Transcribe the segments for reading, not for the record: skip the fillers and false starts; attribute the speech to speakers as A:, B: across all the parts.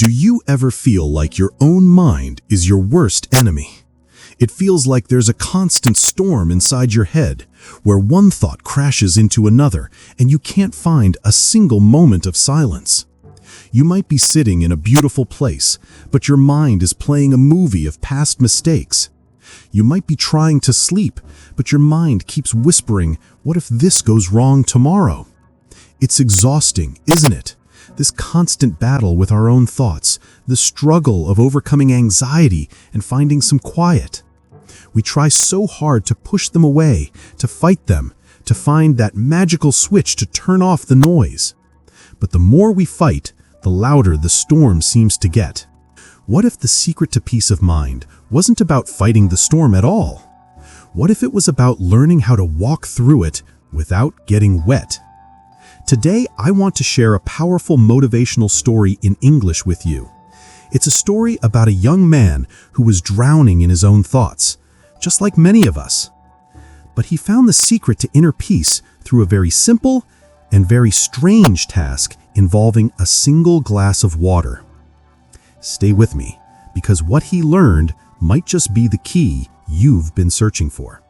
A: Do you ever feel like your own mind is your worst enemy? It feels like there's a constant storm inside your head, where one thought crashes into another and you can't find a single moment of silence. You might be sitting in a beautiful place, but your mind is playing a movie of past mistakes. You might be trying to sleep, but your mind keeps whispering, "What if this goes wrong tomorrow?" It's exhausting, isn't it? This constant battle with our own thoughts, the struggle of overcoming anxiety and finding some quiet. We try so hard to push them away, to fight them, to find that magical switch to turn off the noise. But the more we fight, the louder the storm seems to get. What if the secret to peace of mind wasn't about fighting the storm at all? What if it was about learning how to walk through it without getting wet? Today, I want to share a powerful motivational story in English with you. It's a story about a young man who was drowning in his own thoughts, just like many of us. But he found the secret to inner peace through a very simple and very strange task involving a single glass of water. Stay with me, because what he learned might just be the key you've been searching for.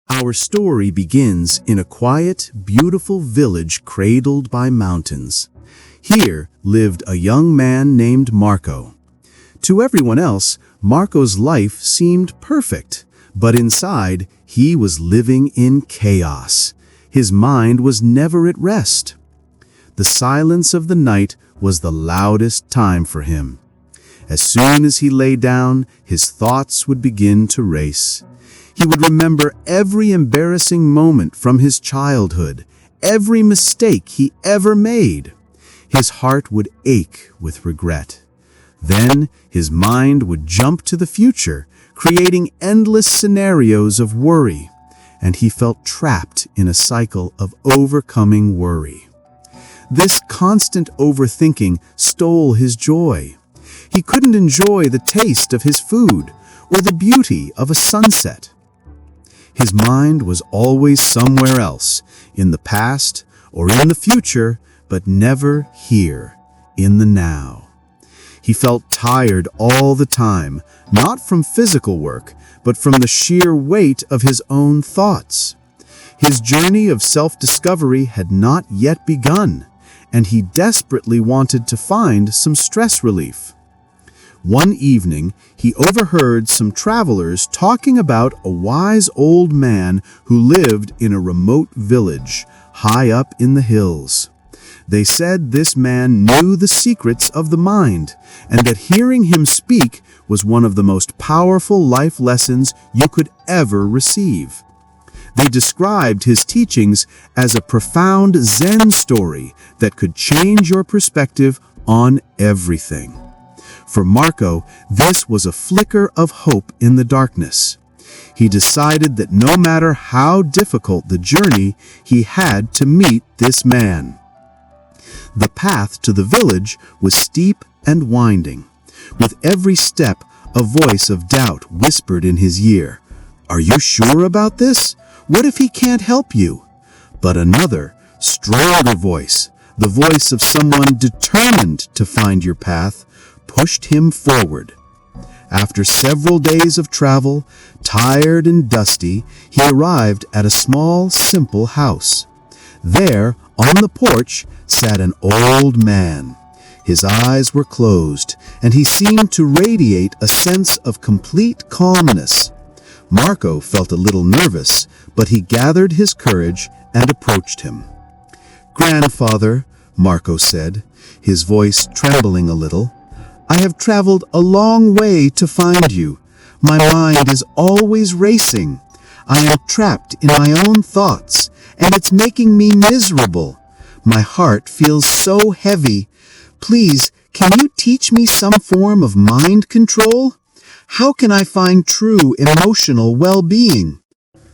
A: Our story begins in a quiet, beautiful village cradled by mountains. Here lived a young man named Marco. To everyone else, Marco's life seemed perfect, but inside, he was living in chaos. His mind was never at rest. The silence of the night was the loudest time for him. As soon as he lay down, his thoughts would begin to race. He would remember every embarrassing moment from his childhood, every mistake he ever made. His heart would ache with regret. Then his mind would jump to the future, creating endless scenarios of worry, and he felt trapped in a cycle of overcoming worry. This constant overthinking stole his joy. He couldn't enjoy the taste of his food or the beauty of a sunset. His mind was always somewhere else, in the past or in the future, but never here, in the now. He felt tired all the time, not from physical work, but from the sheer weight of his own thoughts. His journey of self-discovery had not yet begun, and he desperately wanted to find some stress relief. One evening, he overheard some travelers talking about a wise old man who lived in a remote village, high up in the hills. They said this man knew the secrets of the mind, and that hearing him speak was one of the most powerful life lessons you could ever receive. They described his teachings as a profound Zen story that could change your perspective on everything. For Marco, this was a flicker of hope in the darkness. He decided that no matter how difficult the journey, he had to meet this man. The path to the village was steep and winding. With every step, a voice of doubt whispered in his ear, "Are you sure about this? What if he can't help you?" But another, stronger voice, the voice of someone determined to find your path, pushed him forward. After several days of travel, tired and dusty, he arrived at a small, simple house. There, on the porch, sat an old man. His eyes were closed, and he seemed to radiate a sense of complete calmness. Marco felt a little nervous, but he gathered his courage and approached him. "Grandfather," Marco said, his voice trembling a little, "I have traveled a long way to find you. My mind is always racing. I am trapped in my own thoughts, and it's making me miserable. My heart feels so heavy. Please, can you teach me some form of mind control? How can I find true emotional well-being?"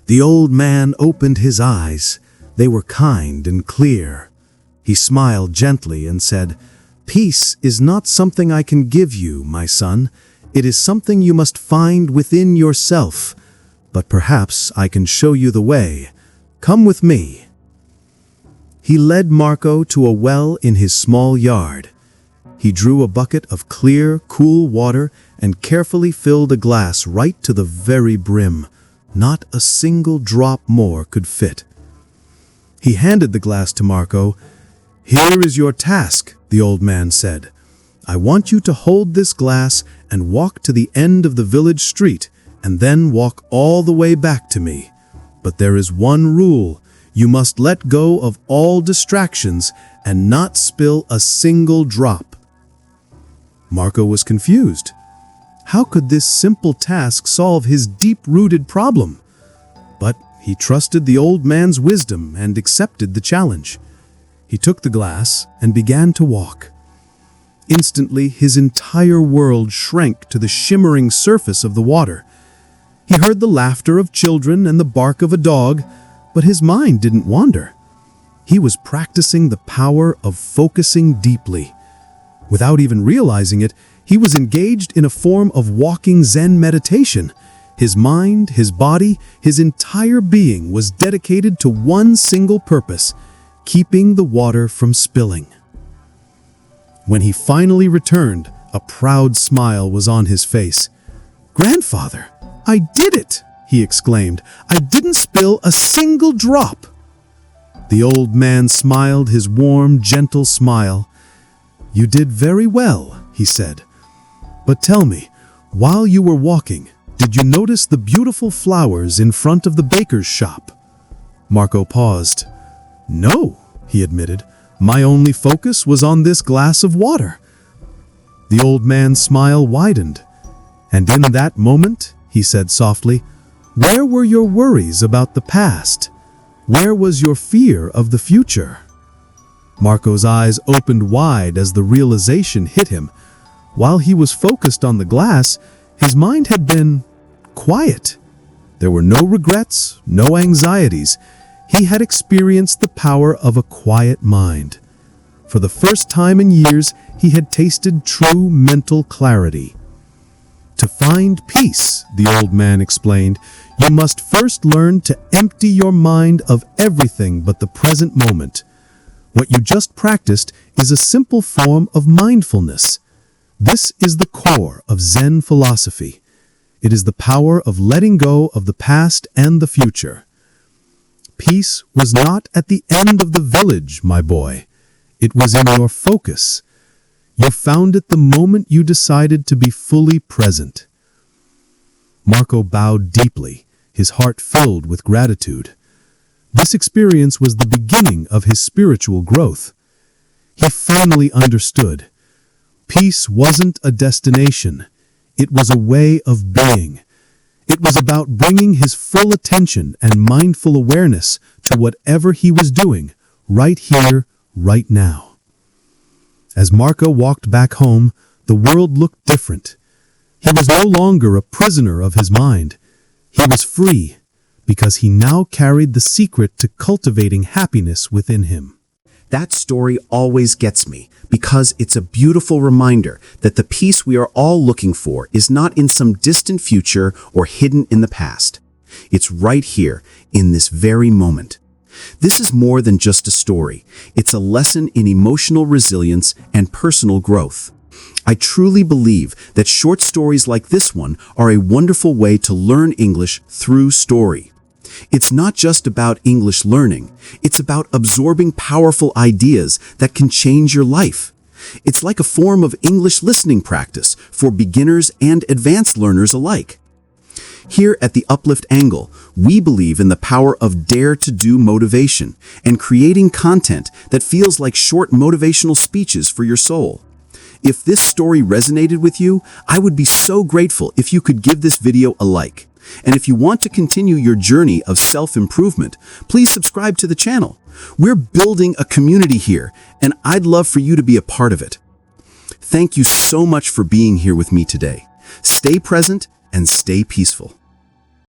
A: The old man opened his eyes. They were kind and clear. He smiled gently and said, "Peace is not something I can give you, my son. It is something you must find within yourself. But perhaps I can show you the way. Come with me." He led Marco to a well in his small yard. He drew a bucket of clear, cool water and carefully filled a glass right to the very brim. Not a single drop more could fit. He handed the glass to Marco. "Here is your task," the old man said. "I want you to hold this glass and walk to the end of the village street, and then walk all the way back to me. But there is one rule. You must let go of all distractions and not spill a single drop." Marco was confused. How could this simple task solve his deep-rooted problem? But he trusted the old man's wisdom and accepted the challenge. He took the glass and began to walk. Instantly, his entire world shrank to the shimmering surface of the water. He heard the laughter of children and the bark of a dog, but his mind didn't wander. He was practicing the power of focusing deeply. Without even realizing it, he was engaged in a form of walking Zen meditation. His mind, his body, his entire being was dedicated to one single purpose: keeping the water from spilling. When he finally returned, a proud smile was on his face. "Grandfather, I did it!" he exclaimed. "I didn't spill a single drop." The old man smiled his warm, gentle smile. "You did very well," he said. "But tell me, while you were walking, did you notice the beautiful flowers in front of the baker's shop?" Marco paused. "No," he admitted. "My only focus was on this glass of water." The old man's smile widened. "And in that moment," he said softly, "where were your worries about the past? Where was your fear of the future?" Marco's eyes opened wide as the realization hit him. While he was focused on the glass, his mind had been quiet. There were no regrets, no anxieties. He had experienced the power of a quiet mind. For the first time in years, he had tasted true mental clarity. "To find peace," the old man explained, "you must first learn to empty your mind of everything but the present moment. What you just practiced is a simple form of mindfulness. This is the core of Zen philosophy. It is the power of letting go of the past and the future. Peace was not at the end of the village, my boy. It was in your focus. You found it the moment you decided to be fully present." Marco bowed deeply, his heart filled with gratitude. This experience was the beginning of his spiritual growth. He finally understood. Peace wasn't a destination. It was a way of being. It was about bringing his full attention and mindful awareness to whatever he was doing, right here, right now. As Marco walked back home, the world looked different. He was no longer a prisoner of his mind. He was free, because he now carried the secret to cultivating happiness within him.
B: That story always gets me, because it's a beautiful reminder that the peace we are all looking for is not in some distant future or hidden in the past. It's right here, in this very moment. This is more than just a story. It's a lesson in emotional resilience and personal growth. I truly believe that short stories like this one are a wonderful way to learn English through story. It's not just about English learning. It's about absorbing powerful ideas that can change your life. It's like a form of English listening practice for beginners and advanced learners alike. Here at the Uplift Angle, we believe in the power of dare-to-do motivation and creating content that feels like short motivational speeches for your soul. If this story resonated with you, I would be so grateful if you could give this video a like. And if you want to continue your journey of self-improvement, please subscribe to the channel. We're building a community here, and I'd love for you to be a part of it. Thank you so much for being here with me today. Stay present and stay peaceful.